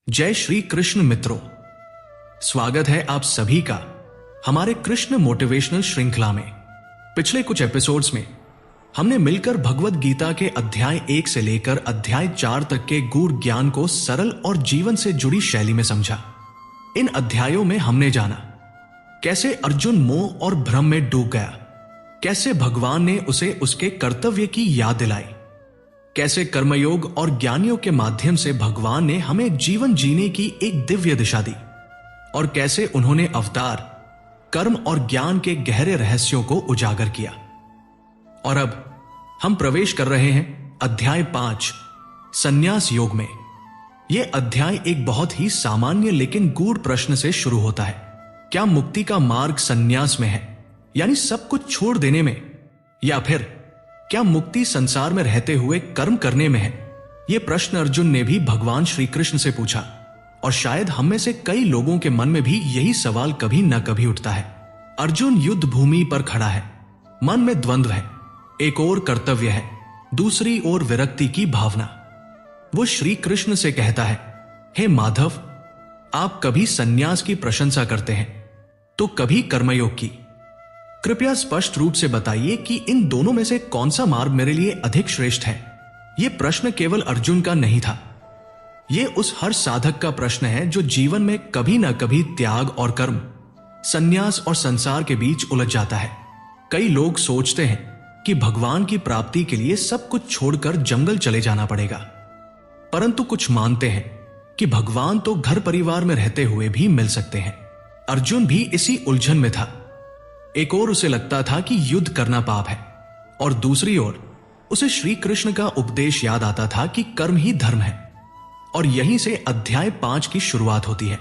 जय श्री कृष्ण मित्रों, स्वागत है आप सभी का हमारे कृष्ण मोटिवेशनल श्रृंखला में। पिछले कुछ एपिसोड्स में हमने मिलकर भगवत गीता के अध्याय 1 से लेकर अध्याय 4 तक के गूढ़ ज्ञान को सरल और जीवन से जुड़ी शैली में समझा। इन अध्यायों में हमने जाना कैसे अर्जुन मोह और भ्रम में डूब गया, कैसे भगवान ने उसे उसके कर्तव्य की याद दिलाई, कैसे कर्मयोग और ज्ञानियों के माध्यम से भगवान ने हमें जीवन जीने की एक दिव्य दिशा दी, और कैसे उन्होंने अवतार, कर्म और ज्ञान के गहरे रहस्यों को उजागर किया। और अब हम प्रवेश कर रहे हैं अध्याय 5 संन्यास योग में। यह अध्याय एक बहुत ही सामान्य लेकिन गूढ़ प्रश्न से शुरू होता है। क्या मुक्ति का मार्ग संन्यास में है, यानी सब कुछ छोड़ देने में, या फिर क्या मुक्ति संसार में रहते हुए कर्म करने में है? यह प्रश्न अर्जुन ने भी भगवान श्री कृष्ण से पूछा, और शायद हम में से कई लोगों के मन में भी यही सवाल कभी न कभी उठता है। अर्जुन युद्ध भूमि पर खड़ा है, मन में द्वंद्व है, एक ओर कर्तव्य है, दूसरी ओर विरक्ति की भावना। वो श्री कृष्ण से कहता है, हे माधव, आप कभी संन्यास की प्रशंसा करते हैं तो कभी कर्मयोग की। कृपया स्पष्ट रूप से बताइए कि इन दोनों में से कौन सा मार्ग मेरे लिए अधिक श्रेष्ठ है। यह प्रश्न केवल अर्जुन का नहीं था, यह उस हर साधक का प्रश्न है जो जीवन में कभी ना कभी त्याग और कर्म, संन्यास और संसार के बीच उलझ जाता है। कई लोग सोचते हैं कि भगवान की प्राप्ति के लिए सब कुछ छोड़कर जंगल चले जाना पड़ेगा, परंतु कुछ मानते हैं कि भगवान तो घर परिवार में रहते हुए भी मिल सकते हैं। अर्जुन भी इसी उलझन में था। एक ओर उसे लगता था कि युद्ध करना पाप है, और दूसरी ओर उसे श्री कृष्ण का उपदेश याद आता था कि कर्म ही धर्म है। और यहीं से अध्याय 5 की शुरुआत होती है।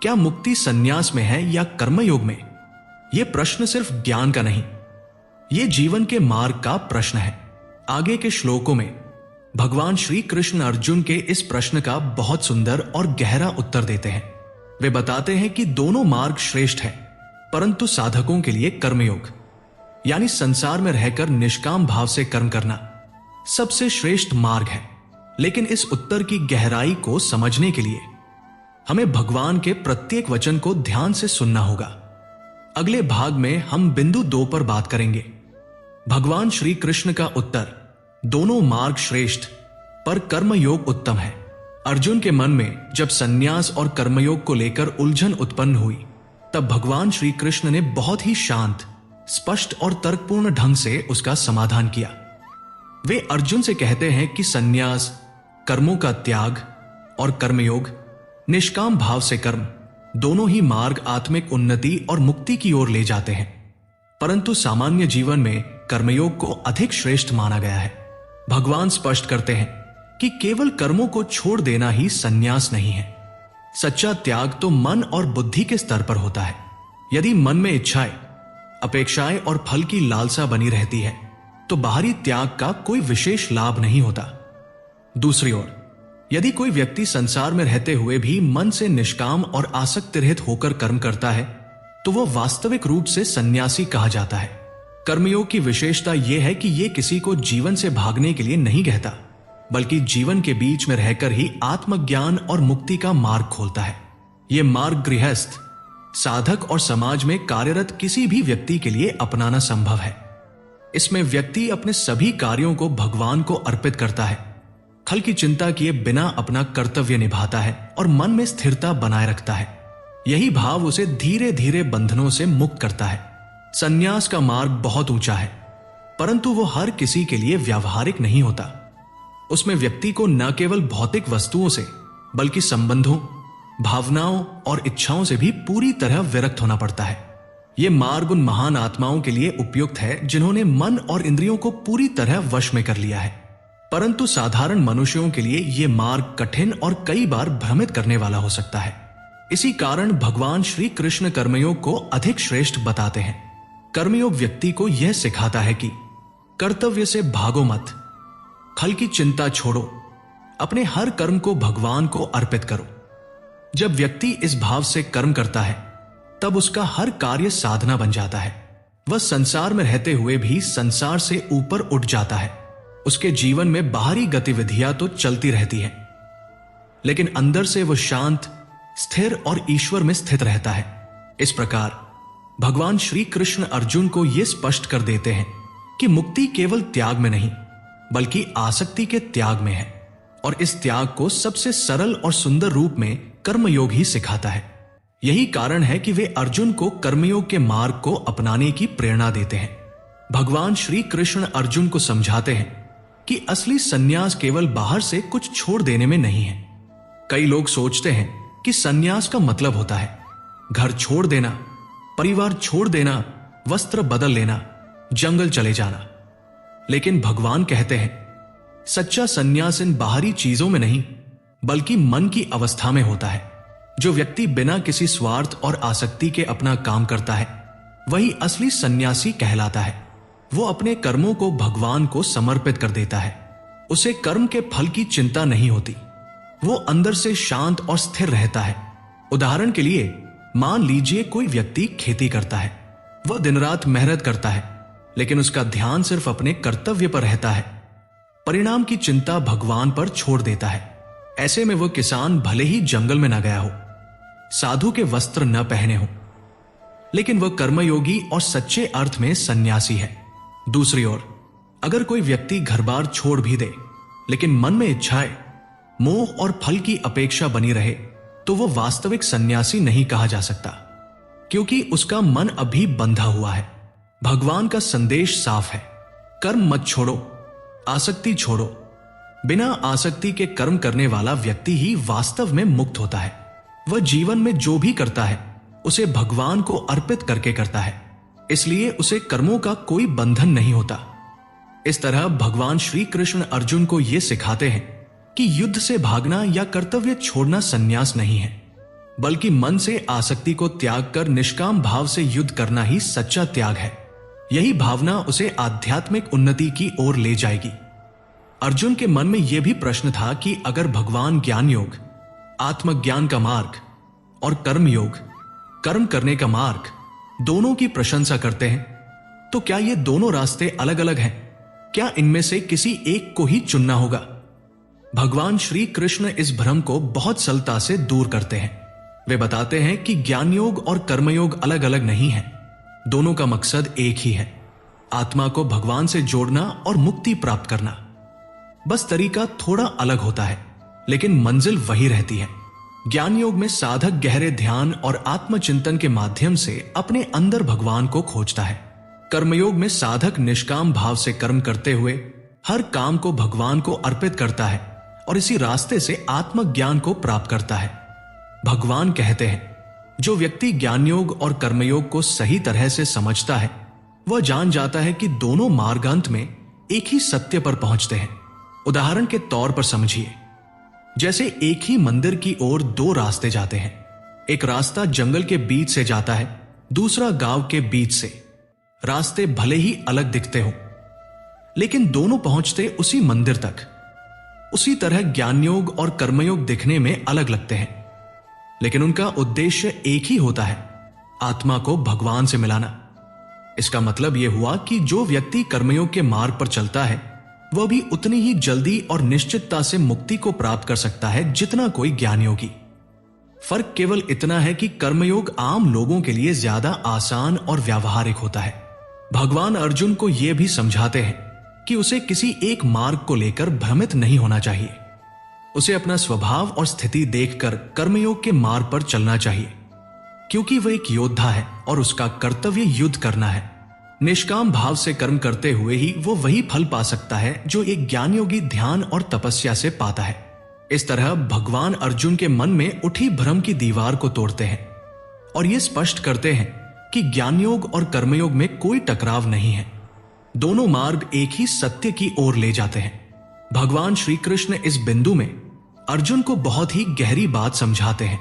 क्या मुक्ति संन्यास में है या कर्मयोग में? यह प्रश्न सिर्फ ज्ञान का नहीं, यह जीवन के मार्ग का प्रश्न है। आगे के श्लोकों में भगवान श्री कृष्ण अर्जुन के इस प्रश्न का बहुत सुंदर और गहरा उत्तर देते हैं। वे बताते हैं कि दोनों मार्ग श्रेष्ठ है, परंतु साधकों के लिए कर्मयोग, यानी संसार में रहकर निष्काम भाव से कर्म करना, सबसे श्रेष्ठ मार्ग है। लेकिन इस उत्तर की गहराई को समझने के लिए हमें भगवान के प्रत्येक वचन को ध्यान से सुनना होगा। अगले भाग में हम बिंदु 2 पर बात करेंगे। भगवान श्री कृष्ण का उत्तर, दोनों मार्ग श्रेष्ठ पर कर्मयोग उत्तम है। अर्जुन के मन में जब संन्यास और कर्मयोग को लेकर उलझन उत्पन्न हुई, तब भगवान श्री कृष्ण ने बहुत ही शांत, स्पष्ट और तर्कपूर्ण ढंग से उसका समाधान किया। वे अर्जुन से कहते हैं कि संन्यास, कर्मों का त्याग, और कर्मयोग, निष्काम भाव से कर्म, दोनों ही मार्ग आत्मिक उन्नति और मुक्ति की ओर ले जाते हैं, परंतु सामान्य जीवन में कर्मयोग को अधिक श्रेष्ठ माना गया है। भगवान स्पष्ट करते हैं कि केवल कर्मों को छोड़ देना ही संन्यास नहीं है। सच्चा त्याग तो मन और बुद्धि के स्तर पर होता है। यदि मन में इच्छाएं, अपेक्षाएं और फल की लालसा बनी रहती है, तो बाहरी त्याग का कोई विशेष लाभ नहीं होता। दूसरी ओर, यदि कोई व्यक्ति संसार में रहते हुए भी मन से निष्काम और आसक्त रहित होकर कर्म करता है, तो वह वास्तविक रूप से सन्यासी कहा जाता है। कर्मयोग की विशेषता यह है कि यह किसी को जीवन से भागने के लिए नहीं कहता, बल्कि जीवन के बीच में रहकर ही आत्मज्ञान और मुक्ति का मार्ग खोलता है। यह मार्ग गृहस्थ, साधक और समाज में कार्यरत किसी भी व्यक्ति के लिए अपनाना संभव है। इसमें व्यक्ति अपने सभी कार्यों को भगवान को अर्पित करता है, फल की चिंता किए बिना अपना कर्तव्य निभाता है और मन में स्थिरता बनाए रखता है। यही भाव उसे धीरे धीरे बंधनों से मुक्त करता है। संन्यास का मार्ग बहुत ऊंचा है, परंतु वो हर किसी के लिए व्यावहारिक नहीं होता। उसमें व्यक्ति को न केवल भौतिक वस्तुओं से, बल्कि संबंधों, भावनाओं और इच्छाओं से भी पूरी तरह विरक्त होना पड़ता है। यह मार्ग उन महान आत्माओं के लिए उपयुक्त है जिन्होंने मन और इंद्रियों को पूरी तरह वश में कर लिया है, परंतु साधारण मनुष्यों के लिए यह मार्ग कठिन और कई बार भ्रमित करने वाला हो सकता है। इसी कारण भगवान श्री कृष्ण कर्मयोग को अधिक श्रेष्ठ बताते हैं। कर्मयोग व्यक्ति को यह सिखाता है कि कर्तव्य से भागो मत, फल की चिंता छोड़ो, अपने हर कर्म को भगवान को अर्पित करो। जब व्यक्ति इस भाव से कर्म करता है, तब उसका हर कार्य साधना बन जाता है। वह संसार में रहते हुए भी संसार से ऊपर उठ जाता है। उसके जीवन में बाहरी गतिविधियां तो चलती रहती हैं, लेकिन अंदर से वह शांत, स्थिर और ईश्वर में स्थित रहता है। इस प्रकार भगवान श्री कृष्ण अर्जुन को यह स्पष्ट कर देते हैं कि मुक्ति केवल त्याग में नहीं बल्कि आसक्ति के त्याग में है, और इस त्याग को सबसे सरल और सुंदर रूप में कर्मयोग ही सिखाता है। यही कारण है कि वे अर्जुन को कर्मयोग के मार्ग को अपनाने की प्रेरणा देते हैं। भगवान श्री कृष्ण अर्जुन को समझाते हैं कि असली संन्यास केवल बाहर से कुछ छोड़ देने में नहीं है। कई लोग सोचते हैं कि संन्यास का मतलब होता है घर छोड़ देना, परिवार छोड़ देना, वस्त्र बदल लेना, जंगल चले जाना। लेकिन भगवान कहते हैं सच्चा संन्यास इन बाहरी चीजों में नहीं बल्कि मन की अवस्था में होता है। जो व्यक्ति बिना किसी स्वार्थ और आसक्ति के अपना काम करता है वही असली सन्यासी कहलाता है। वो अपने कर्मों को भगवान को समर्पित कर देता है। उसे कर्म के फल की चिंता नहीं होती। वो अंदर से शांत और स्थिर रहता है। उदाहरण के लिए मान लीजिए कोई व्यक्ति खेती करता है। वह दिन रात मेहनत करता है लेकिन उसका ध्यान सिर्फ अपने कर्तव्य पर रहता है। परिणाम की चिंता भगवान पर छोड़ देता है। ऐसे में वह किसान भले ही जंगल में न गया हो, साधु के वस्त्र न पहने हो, लेकिन वह कर्मयोगी और सच्चे अर्थ में सन्यासी है। दूसरी ओर अगर कोई व्यक्ति घर बार छोड़ भी दे लेकिन मन में इच्छाएं, मोह और फल की अपेक्षा बनी रहे तो वह वास्तविक सन्यासी नहीं कहा जा सकता, क्योंकि उसका मन अभी बंधा हुआ है। भगवान का संदेश साफ है, कर्म मत छोड़ो, आसक्ति छोड़ो। बिना आसक्ति के कर्म करने वाला व्यक्ति ही वास्तव में मुक्त होता है। वह जीवन में जो भी करता है उसे भगवान को अर्पित करके करता है, इसलिए उसे कर्मों का कोई बंधन नहीं होता। इस तरह भगवान श्री कृष्ण अर्जुन को यह सिखाते हैं कि युद्ध से भागना या कर्तव्य छोड़ना संन्यास नहीं है, बल्कि मन से आसक्ति को त्याग कर निष्काम भाव से युद्ध करना ही सच्चा त्याग है। यही भावना उसे आध्यात्मिक उन्नति की ओर ले जाएगी। अर्जुन के मन में यह भी प्रश्न था कि अगर भगवान ज्ञान योग, आत्मज्ञान का मार्ग और कर्म योग, कर्म करने का मार्ग, दोनों की प्रशंसा करते हैं तो क्या ये दोनों रास्ते अलग अलग हैं? क्या इनमें से किसी एक को ही चुनना होगा? भगवान श्री कृष्ण इस भ्रम को बहुत सरलता से दूर करते हैं। वे बताते हैं कि ज्ञान योग और कर्मयोग अलग अलग नहीं है, दोनों का मकसद एक ही है, आत्मा को भगवान से जोड़ना और मुक्ति प्राप्त करना। बस तरीका थोड़ा अलग होता है लेकिन मंजिल वही रहती है। ज्ञान योग में साधक गहरे ध्यान और आत्मचिंतन के माध्यम से अपने अंदर भगवान को खोजता है। कर्मयोग में साधक निष्काम भाव से कर्म करते हुए हर काम को भगवान को अर्पित करता है और इसी रास्ते से आत्मज्ञान को प्राप्त करता है। भगवान कहते हैं जो व्यक्ति ज्ञान योग और कर्मयोग को सही तरह से समझता है वह जान जाता है कि दोनों मार्गांत में एक ही सत्य पर पहुंचते हैं। उदाहरण के तौर पर समझिए, जैसे एक ही मंदिर की ओर दो रास्ते जाते हैं। एक रास्ता जंगल के बीच से जाता है, दूसरा गांव के बीच से। रास्ते भले ही अलग दिखते हों लेकिन दोनों पहुंचते उसी मंदिर तक। उसी तरह ज्ञान योग और कर्मयोग दिखने में अलग लगते हैं लेकिन उनका उद्देश्य एक ही होता है, आत्मा को भगवान से मिलाना। इसका मतलब यह हुआ कि जो व्यक्ति कर्मयोग के मार्ग पर चलता है वह भी उतनी ही जल्दी और निश्चितता से मुक्ति को प्राप्त कर सकता है जितना कोई ज्ञान योगी। फर्क केवल इतना है कि कर्मयोग आम लोगों के लिए ज्यादा आसान और व्यावहारिक होता है। भगवान अर्जुन को यह भी समझाते हैं कि उसे किसी एक मार्ग को लेकर भ्रमित नहीं होना चाहिए। उसे अपना स्वभाव और स्थिति देखकर कर्मयोग के मार्ग पर चलना चाहिए, क्योंकि वह एक योद्धा है और उसका कर्तव्य युद्ध करना है। निष्काम भाव से कर्म करते हुए ही वो वही फल पा सकता है जो एक ज्ञान योगी ध्यान और तपस्या से पाता है। इस तरह भगवान अर्जुन के मन में उठी भ्रम की दीवार को तोड़ते हैं और ये स्पष्ट करते हैं कि ज्ञान योग और कर्मयोग में कोई टकराव नहीं है। दोनों मार्ग एक ही सत्य की ओर ले जाते हैं। भगवान श्री कृष्ण इस बिंदु में अर्जुन को बहुत ही गहरी बात समझाते हैं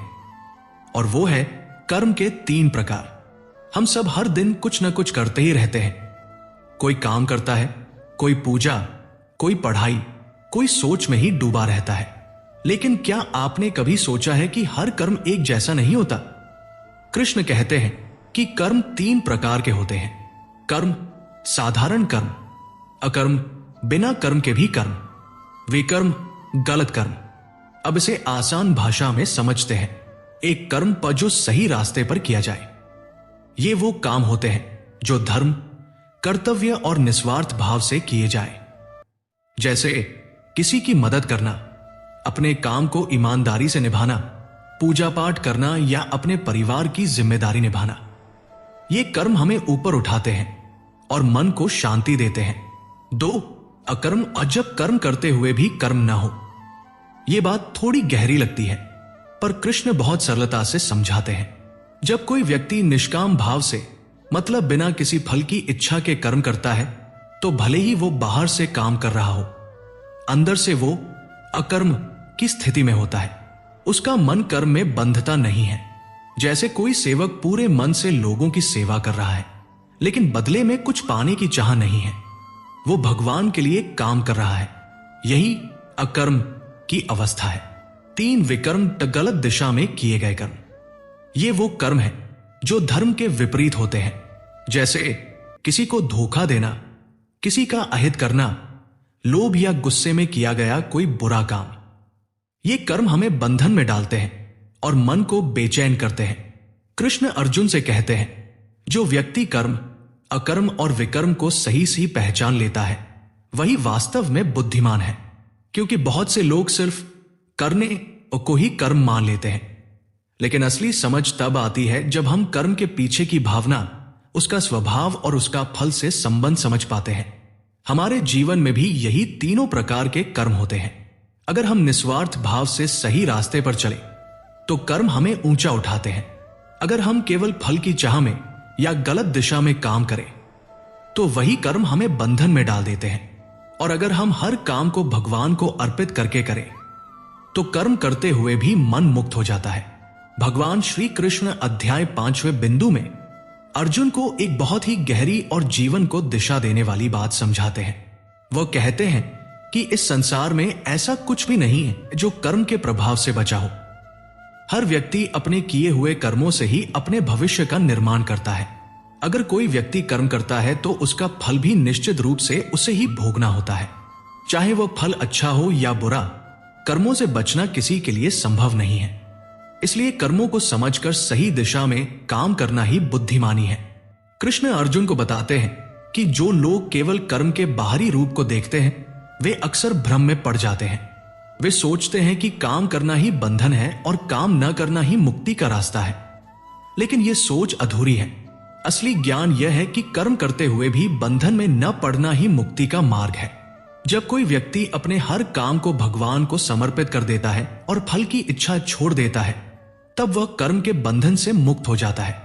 और वो है कर्म के 3 प्रकार। हम सब हर दिन कुछ न कुछ करते ही रहते हैं। कोई काम करता है, कोई पूजा, कोई पढ़ाई, कोई सोच में ही डूबा रहता है। लेकिन क्या आपने कभी सोचा है कि हर कर्म एक जैसा नहीं होता? कृष्ण कहते हैं कि कर्म 3 प्रकार के होते हैं। कर्म, साधारण कर्म, अकर्म, बिना कर्म के भी कर्म, विकर्म, गलत कर्म। अब इसे आसान भाषा में समझते हैं। एक कर्म पर जो सही रास्ते पर किया जाए, ये वो काम होते हैं जो धर्म, कर्तव्य और निस्वार्थ भाव से किए जाए। जैसे किसी की मदद करना, अपने काम को ईमानदारी से निभाना, पूजा पाठ करना या अपने परिवार की जिम्मेदारी निभाना। ये कर्म हमें ऊपर उठाते हैं और मन को शांति देते हैं। 2. अकर्म, और जब कर्म करते हुए भी कर्म ना हो। यह बात थोड़ी गहरी लगती है, पर कृष्ण बहुत सरलता से समझाते हैं। जब कोई व्यक्ति निष्काम भाव से, मतलब बिना किसी फल की इच्छा के कर्म करता है, तो भले ही वो बाहर से काम कर रहा हो, अंदर से वो अकर्म की स्थिति में होता है। उसका मन कर्म में बंधता नहीं है। जैसे कोई सेवक पूरे मन से लोगों की सेवा कर रहा है, लेकिन बदले में कुछ पाने की चाह नहीं है, वो भगवान के लिए काम कर रहा है। यही अकर्म की अवस्था है। 3 विकर्म, गलत दिशा में किए गए कर्म। ये वो कर्म है जो धर्म के विपरीत होते हैं। जैसे किसी को धोखा देना, किसी का अहित करना, लोभ या गुस्से में किया गया कोई बुरा काम। ये कर्म हमें बंधन में डालते हैं और मन को बेचैन करते हैं। कृष्ण अर्जुन से कहते हैं, जो व्यक्ति कर्म, अकर्म और विकर्म को सही सही पहचान लेता है, वही वास्तव में बुद्धिमान है। क्योंकि बहुत से लोग सिर्फ करने को ही कर्म मान लेते हैं, लेकिन असली समझ तब आती है जब हम कर्म के पीछे की भावना, उसका स्वभाव और उसका फल से संबंध समझ पाते हैं। हमारे जीवन में भी यही तीनों प्रकार के कर्म होते हैं। अगर हम निस्वार्थ भाव से सही रास्ते पर चले तो कर्म हमें ऊंचा उठाते हैं। अगर हम केवल फल की चाह में या गलत दिशा में काम करें तो वही कर्म हमें बंधन में डाल देते हैं। और अगर हम हर काम को भगवान को अर्पित करके करें तो कर्म करते हुए भी मन मुक्त हो जाता है। भगवान श्री कृष्ण अध्याय 5वें बिंदु में अर्जुन को एक बहुत ही गहरी और जीवन को दिशा देने वाली बात समझाते हैं। वह कहते हैं कि इस संसार में ऐसा कुछ भी नहीं है जो कर्म के प्रभाव से बचा हो। हर व्यक्ति अपने किए हुए कर्मों से ही अपने भविष्य का निर्माण करता है। अगर कोई व्यक्ति कर्म करता है तो उसका फल भी निश्चित रूप से उसे ही भोगना होता है। चाहे वह फल अच्छा हो या बुरा, कर्मों से बचना किसी के लिए संभव नहीं है। इसलिए कर्मों को समझकर सही दिशा में काम करना ही बुद्धिमानी है। कृष्ण अर्जुन को बताते हैं कि जो लोग केवल कर्म के बाहरी रूप को देखते हैं, वे अक्सर भ्रम में पड़ जाते हैं। वे सोचते हैं कि काम करना ही बंधन है और काम न करना ही मुक्ति का रास्ता है, लेकिन यह सोच अधूरी है। असली ज्ञान यह है कि कर्म करते हुए भी बंधन में न पड़ना ही मुक्ति का मार्ग है। जब कोई व्यक्ति अपने हर काम को भगवान को समर्पित कर देता है और फल की इच्छा छोड़ देता है, तब वह कर्म के बंधन से मुक्त हो जाता है।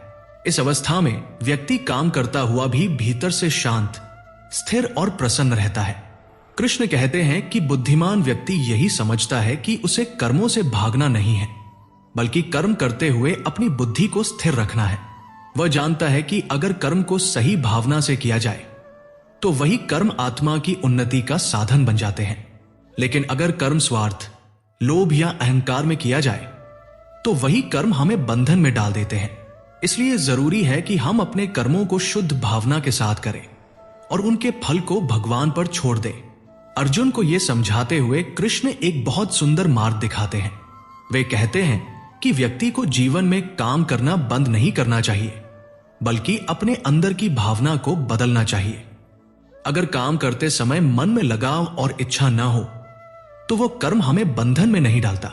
इस अवस्था में व्यक्ति काम करता हुआ भी भीतर से शांत, स्थिर और प्रसन्न रहता है। कृष्ण कहते हैं कि बुद्धिमान व्यक्ति यही समझता है कि उसे कर्मों से भागना नहीं है, बल्कि कर्म करते हुए अपनी बुद्धि को स्थिर रखना है। वह जानता है कि अगर कर्म को सही भावना से किया जाए तो वही कर्म आत्मा की उन्नति का साधन बन जाते हैं। लेकिन अगर कर्म स्वार्थ, लोभ या अहंकार में किया जाए तो वही कर्म हमें बंधन में डाल देते हैं। इसलिए जरूरी है कि हम अपने कर्मों को शुद्ध भावना के साथ करें और उनके फल को भगवान पर छोड़ दें। अर्जुन को यह समझाते हुए कृष्ण एक बहुत सुंदर मार्ग दिखाते हैं। वे कहते हैं कि व्यक्ति को जीवन में काम करना बंद नहीं करना चाहिए, बल्कि अपने अंदर की भावना को बदलना चाहिए। अगर काम करते समय मन में लगाव और इच्छा ना हो तो वह कर्म हमें बंधन में नहीं डालता।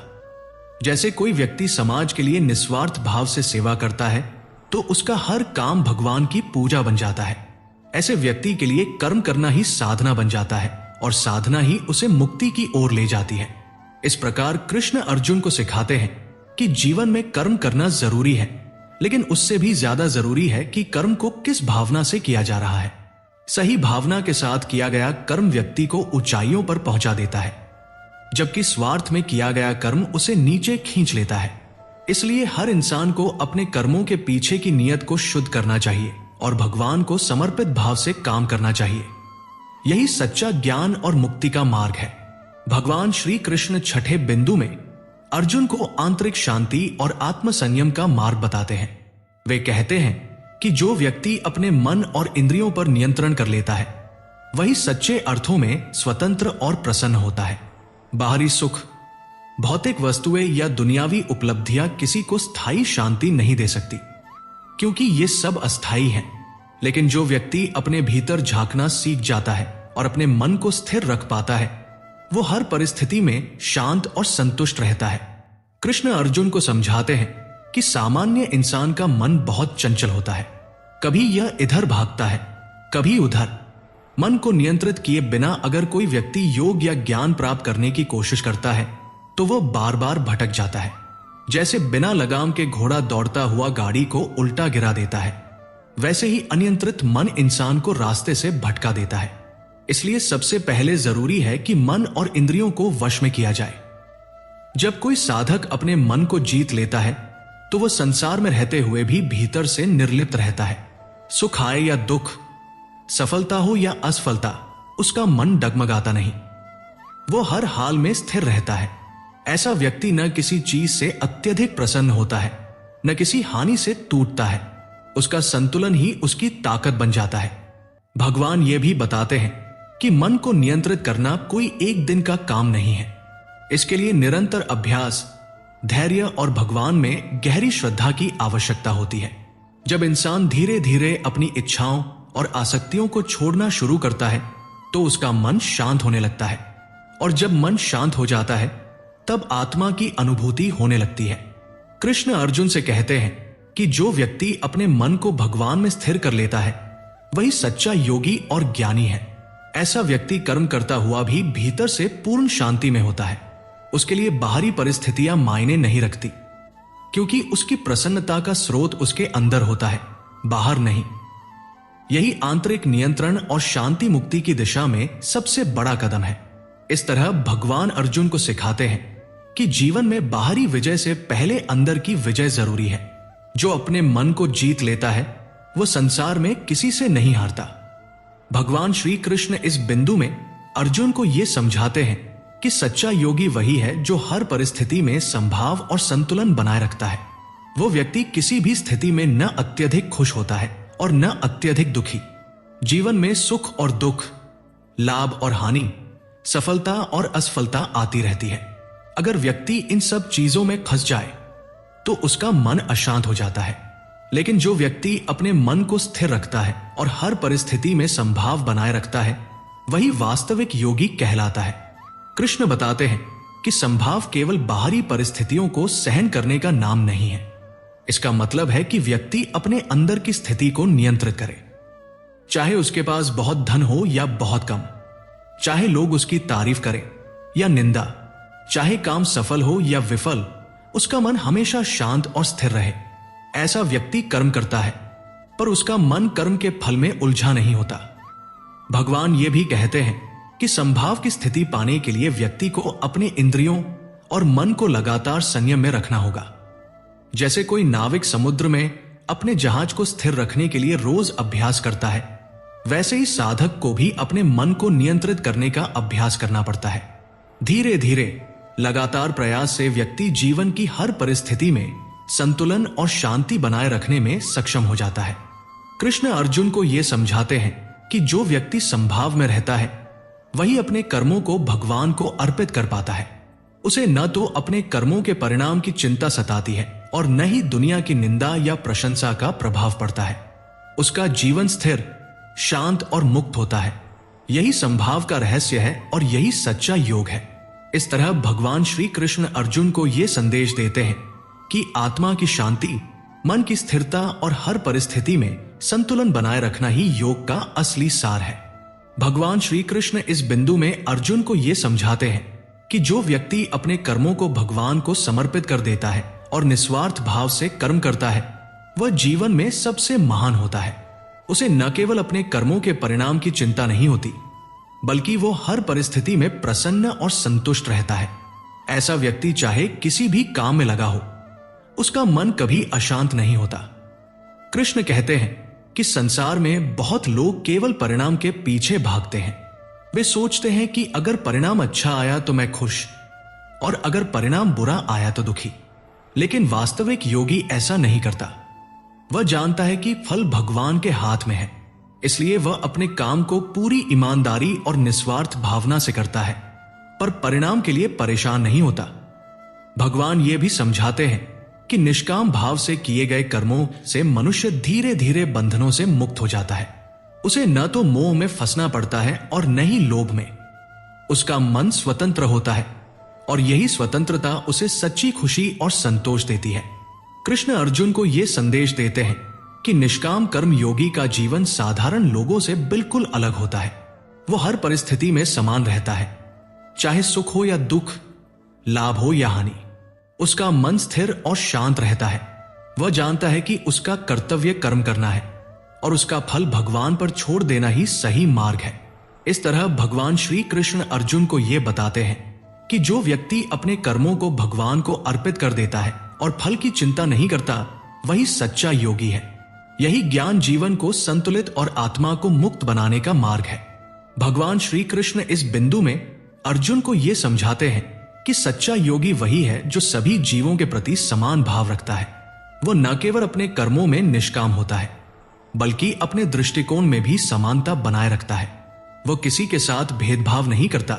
जैसे कोई व्यक्ति समाज के लिए निस्वार्थ भाव से सेवा करता है तो उसका हर काम भगवान की पूजा बन जाता है। ऐसे व्यक्ति के लिए कर्म करना ही साधना बन जाता है और साधना ही उसे मुक्ति की ओर ले जाती है। इस प्रकार कृष्ण अर्जुन को सिखाते हैं कि जीवन में कर्म करना जरूरी है, लेकिन उससे भी ज्यादा जरूरी है कि कर्म को किस भावना से किया जा रहा है। सही भावना के साथ किया गया कर्म व्यक्ति को ऊंचाइयों पर पहुंचा देता है, जबकि स्वार्थ में किया गया कर्म उसे नीचे खींच लेता है। इसलिए हर इंसान को अपने कर्मों के पीछे की नीयत को शुद्ध करना चाहिए और भगवान को समर्पित भाव से काम करना चाहिए। यही सच्चा ज्ञान और मुक्ति का मार्ग है। भगवान श्री कृष्ण 6ठे बिंदु में अर्जुन को आंतरिक शांति और आत्म संयम का मार्ग बताते हैं। वे कहते हैं कि जो व्यक्ति अपने मन और इंद्रियों पर नियंत्रण कर लेता है, वही सच्चे अर्थों में स्वतंत्र और प्रसन्न होता है। बाहरी सुख, भौतिक वस्तुएं या दुनियावी उपलब्धियां किसी को स्थायी शांति नहीं दे सकती, क्योंकि ये सब अस्थायी हैं। लेकिन जो व्यक्ति अपने भीतर झांकना सीख जाता है और अपने मन को स्थिर रख पाता है, वो हर परिस्थिति में शांत और संतुष्ट रहता है। कृष्ण अर्जुन को समझाते हैं कि सामान्य इंसान का मन बहुत चंचल होता है। कभी यह इधर भागता है, कभी उधर। मन को नियंत्रित किए बिना अगर कोई व्यक्ति योग या ज्ञान प्राप्त करने की कोशिश करता है तो वह बार बार भटक जाता है। जैसे बिना लगाम के घोड़ा दौड़ता हुआ गाड़ी को उल्टा गिरा देता है, वैसे ही अनियंत्रित मन इंसान को रास्ते से भटका देता है। इसलिए सबसे पहले जरूरी है कि मन और इंद्रियों को वश में किया जाए। जब कोई साधक अपने मन को जीत लेता है तो वह संसार में रहते हुए भी भीतर से निर्लिप्त रहता है। सुख आए या दुख, सफलता हो या असफलता, उसका मन डगमगाता नहीं, वो हर हाल में स्थिर रहता है। ऐसा व्यक्ति न किसी चीज से अत्यधिक प्रसन्न होता है, न किसी हानि से टूटता है। उसका संतुलन ही उसकी ताकत बन जाता है। भगवान ये भी बताते हैं कि मन को नियंत्रित करना कोई एक दिन का काम नहीं है। इसके लिए निरंतर अभ्यास, धैर्य और भगवान में गहरी श्रद्धा की आवश्यकता होती है। जब इंसान धीरे धीरे अपनी इच्छाओं और आसक्तियों को छोड़ना शुरू करता है तो उसका मन शांत होने लगता है, और जब मन शांत हो जाता है तब आत्मा की अनुभूति होने लगती है। कृष्ण अर्जुन से कहते हैं कि जो व्यक्ति अपने मन को भगवान में स्थिर कर लेता है वही सच्चा योगी और ज्ञानी है। ऐसा व्यक्ति कर्म करता हुआ भी भीतर से पूर्ण शांति में होता है। उसके लिए बाहरी परिस्थितियां मायने नहीं रखती, क्योंकि उसकी प्रसन्नता का स्रोत उसके अंदर होता है, बाहर नहीं। यही आंतरिक नियंत्रण और शांति मुक्ति की दिशा में सबसे बड़ा कदम है। इस तरह भगवान अर्जुन को सिखाते हैं कि जीवन में बाहरी विजय से पहले अंदर की विजय जरूरी है। जो अपने मन को जीत लेता है वो संसार में किसी से नहीं हारता। भगवान श्री कृष्ण इस बिंदु में अर्जुन को यह समझाते हैं कि सच्चा योगी वही है जो हर परिस्थिति में संभाव और संतुलन बनाए रखता है। वो व्यक्ति किसी भी स्थिति में न अत्यधिक खुश होता है और न अत्यधिक दुखी। जीवन में सुख और दुख, लाभ और हानि, सफलता और असफलता आती रहती है। अगर व्यक्ति इन सब चीजों में फंस जाए तो उसका मन अशांत हो जाता है। लेकिन जो व्यक्ति अपने मन को स्थिर रखता है और हर परिस्थिति में संभाव बनाए रखता है वही वास्तविक योगी कहलाता है। कृष्ण बताते हैं कि संभाव केवल बाहरी परिस्थितियों को सहन करने का नाम नहीं है। इसका मतलब है कि व्यक्ति अपने अंदर की स्थिति को नियंत्रित करे। चाहे उसके पास बहुत धन हो या बहुत कम, चाहे लोग उसकी तारीफ करें या निंदा, चाहे काम सफल हो या विफल, उसका मन हमेशा शांत और स्थिर रहे। ऐसा व्यक्ति कर्म करता है पर उसका मन कर्म के फल में उलझा नहीं होता। भगवान ये भी कहते हैं कि संभाव की स्थिति पाने के लिए व्यक्ति को अपने इंद्रियों और मन को लगातार संयम में रखना होगा। जैसे कोई नाविक समुद्र में अपने जहाज को स्थिर रखने के लिए रोज अभ्यास करता है, वैसे ही साधक को भी अपने मन को नियंत्रित करने का अभ्यास करना पड़ता है। धीरे धीरे लगातार प्रयास से व्यक्ति जीवन की हर परिस्थिति में संतुलन और शांति बनाए रखने में सक्षम हो जाता है। कृष्ण अर्जुन को यह समझाते हैं कि जो व्यक्ति संभाव में रहता है वही अपने कर्मों को भगवान को अर्पित कर पाता है। उसे न तो अपने कर्मों के परिणाम की चिंता सताती है और न ही दुनिया की निंदा या प्रशंसा का प्रभाव पड़ता है। उसका जीवन स्थिर, शांत और मुक्त होता है। यही संभाव का रहस्य है और यही सच्चा योग है। इस तरह भगवान श्री कृष्ण अर्जुन को यह संदेश देते हैं कि आत्मा की शांति, मन की स्थिरता और हर परिस्थिति में संतुलन बनाए रखना ही योग का असली सार है। भगवान श्री कृष्ण इस बिंदु में अर्जुन को यह समझाते हैं कि जो व्यक्ति अपने कर्मों को भगवान को समर्पित कर देता है और निस्वार्थ भाव से कर्म करता है वह जीवन में सबसे महान होता है। उसे न केवल अपने कर्मों के परिणाम की चिंता नहीं होती, बल्कि वो हर परिस्थिति में प्रसन्न और संतुष्ट रहता है। ऐसा व्यक्ति चाहे किसी भी काम में लगा हो, उसका मन कभी अशांत नहीं होता। कृष्ण कहते हैं कि संसार में बहुत लोग केवल परिणाम के पीछे भागते हैं। वे सोचते हैं कि अगर परिणाम अच्छा आया तो मैं खुश और अगर परिणाम बुरा आया तो दुखी। लेकिन वास्तविक योगी ऐसा नहीं करता। वह जानता है कि फल भगवान के हाथ में है, इसलिए वह अपने काम को पूरी ईमानदारी और निस्वार्थ भावना से करता है, पर परिणाम के लिए परेशान नहीं होता। भगवान ये भी समझाते हैं कि निष्काम भाव से किए गए कर्मों से मनुष्य धीरे धीरे बंधनों से मुक्त हो जाता है। उसे न तो मोह में फंसना पड़ता है और न ही लोभ में। उसका मन स्वतंत्र होता है और यही स्वतंत्रता उसे सच्ची खुशी और संतोष देती है। कृष्ण अर्जुन को यह संदेश देते हैं कि निष्काम कर्म योगी का जीवन साधारण लोगों से बिल्कुल अलग होता है। वो हर परिस्थिति में समान रहता है, चाहे सुख हो या दुख, लाभ हो या हानि। उसका मन स्थिर और शांत रहता है। वह जानता है कि उसका कर्तव्य कर्म करना है और उसका फल भगवान पर छोड़ देना ही सही मार्ग है। इस तरह भगवान श्री कृष्ण अर्जुन को यह बताते हैं कि जो व्यक्ति अपने कर्मों को भगवान को अर्पित कर देता है और फल की चिंता नहीं करता, वही सच्चा योगी है। यही ज्ञान जीवन को संतुलित और आत्मा को मुक्त बनाने का मार्ग है। भगवान श्री कृष्ण इस बिंदु में अर्जुन को यह समझाते हैं कि सच्चा योगी वही है जो सभी जीवों के प्रति समान भाव रखता है। वो न केवल अपने कर्मों में निष्काम होता है, बल्कि अपने दृष्टिकोण में भी समानता बनाए रखता है। वो किसी के साथ भेदभाव नहीं करता,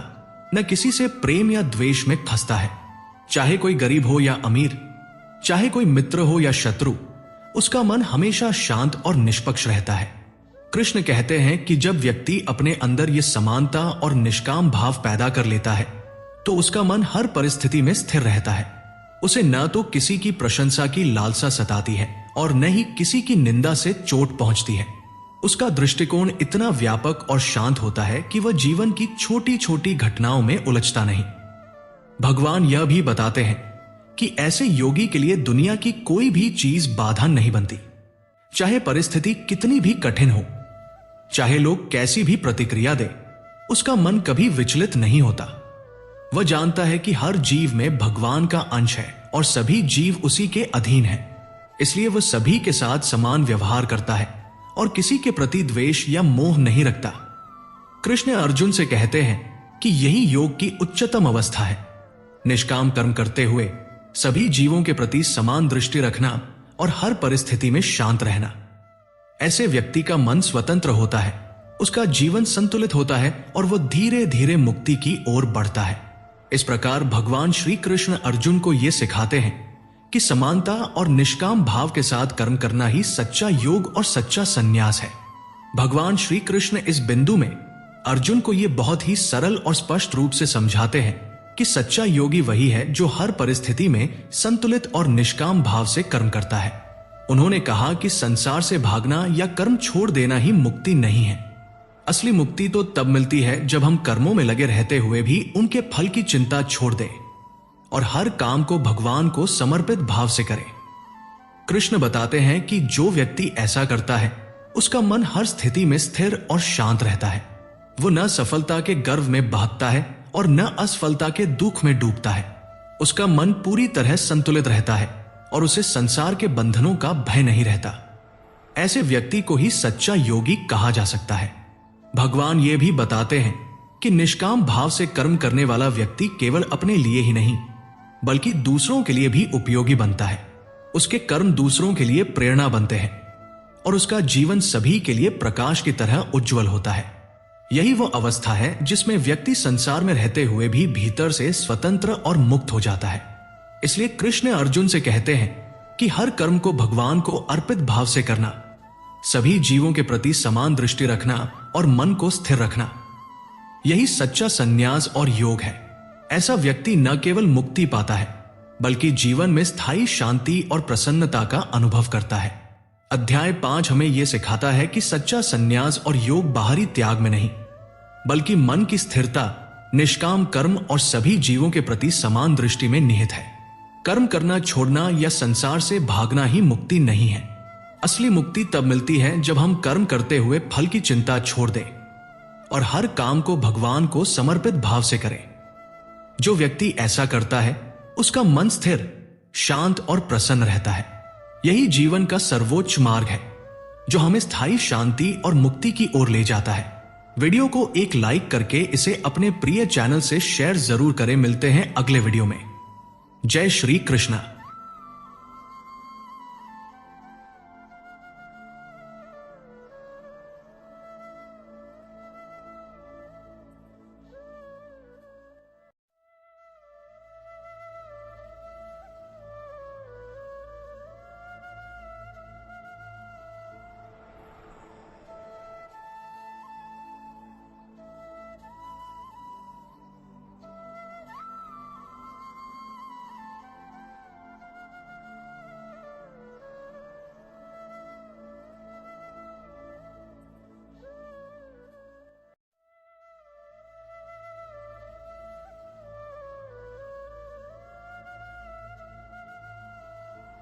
न किसी से प्रेम या द्वेष में फंसता है। चाहे कोई गरीब हो या अमीर, चाहे कोई मित्र हो या शत्रु, उसका मन हमेशा शांत और निष्पक्ष रहता है। कृष्ण कहते हैं कि जब व्यक्ति अपने अंदर ये समानता और निष्काम भाव पैदा कर लेता है, तो उसका मन हर परिस्थिति में स्थिर रहता है। उसे न तो किसी की प्रशंसा की लालसा सताती है और न ही किसी की निंदा से चोट पहुंचती है। उसका दृष्टिकोण इतना व्यापक और शांत होता है कि वह जीवन की छोटी छोटी घटनाओं में उलझता नहीं। भगवान यह भी बताते हैं कि ऐसे योगी के लिए दुनिया की कोई भी चीज बाधा नहीं बनती। चाहे परिस्थिति कितनी भी कठिन हो, चाहे लोग कैसी भी प्रतिक्रिया दे, उसका मन कभी विचलित नहीं होता। वह जानता है कि हर जीव में भगवान का अंश है और सभी जीव उसी के अधीन हैं। इसलिए वह सभी के साथ समान व्यवहार करता है और किसी के प्रति द्वेष या मोह नहीं रखता। कृष्ण अर्जुन से कहते हैं कि यही योग की उच्चतम अवस्था है। निष्काम कर्म करते हुए सभी जीवों के प्रति समान दृष्टि रखना और हर परिस्थिति में शांत रहना। ऐसे व्यक्ति का मन स्वतंत्र होता है, उसका जीवन संतुलित होता है और वह धीरे धीरे मुक्ति की ओर बढ़ता है। इस प्रकार भगवान श्री कृष्ण अर्जुन को यह सिखाते हैं कि समानता और निष्काम भाव के साथ कर्म करना ही सच्चा योग और सच्चा संन्यास है। भगवान श्री कृष्ण इस बिंदु में अर्जुन को यह बहुत ही सरल और स्पष्ट रूप से समझाते हैं कि सच्चा योगी वही है जो हर परिस्थिति में संतुलित और निष्काम भाव से कर्म करता है। उन्होंने कहा कि संसार से भागना या कर्म छोड़ देना ही मुक्ति नहीं है। असली मुक्ति तो तब मिलती है जब हम कर्मों में लगे रहते हुए भी उनके फल की चिंता छोड़ दें और हर काम को भगवान को समर्पित भाव से करें। कृष्ण बताते हैं कि जो व्यक्ति ऐसा करता है, उसका मन हर स्थिति में स्थिर और शांत रहता है। वो न सफलता के गर्व में बहकता है और न असफलता के दुख में डूबता है। उसका मन पूरी तरह संतुलित रहता है और उसे संसार के बंधनों का भय नहीं रहता। ऐसे व्यक्ति को ही सच्चा योगी कहा जा सकता है। भगवान ये भी बताते हैं कि निष्काम भाव से कर्म करने वाला व्यक्ति केवल अपने लिए ही नहीं, बल्कि दूसरों के लिए भी उपयोगी बनता है। उसके कर्म दूसरों के लिए प्रेरणा बनते हैं और उसका जीवन सभी के लिए प्रकाश की तरह उज्जवल होता है। यही वो अवस्था है जिसमें व्यक्ति संसार में रहते हुए भी भीतर से स्वतंत्र और मुक्त हो जाता है। इसलिए कृष्ण अर्जुन से कहते हैं कि हर कर्म को भगवान को अर्पित भाव से करना, सभी जीवों के प्रति समान दृष्टि रखना और मन को स्थिर रखना, यही सच्चा संन्यास और योग है। ऐसा व्यक्ति न केवल मुक्ति पाता है, बल्कि जीवन में स्थायी शांति और प्रसन्नता का अनुभव करता है। अध्याय 5 हमें यह सिखाता है कि सच्चा संन्यास और योग बाहरी त्याग में नहीं, बल्कि मन की स्थिरता, निष्काम कर्म और सभी जीवों के प्रति समान दृष्टि में निहित है। कर्म करना छोड़ना या संसार से भागना ही मुक्ति नहीं है। असली मुक्ति तब मिलती है जब हम कर्म करते हुए फल की चिंता छोड़ दें और हर काम को भगवान को समर्पित भाव से करें। जो व्यक्ति ऐसा करता है, उसका मन स्थिर, शांत और प्रसन्न रहता है। यही जीवन का सर्वोच्च मार्ग है जो हमें स्थायी शांति और मुक्ति की ओर ले जाता है। वीडियो को एक लाइक करके इसे अपने प्रिय चैनल से शेयर जरूर करें। मिलते हैं अगले वीडियो में। जय श्री कृष्णा।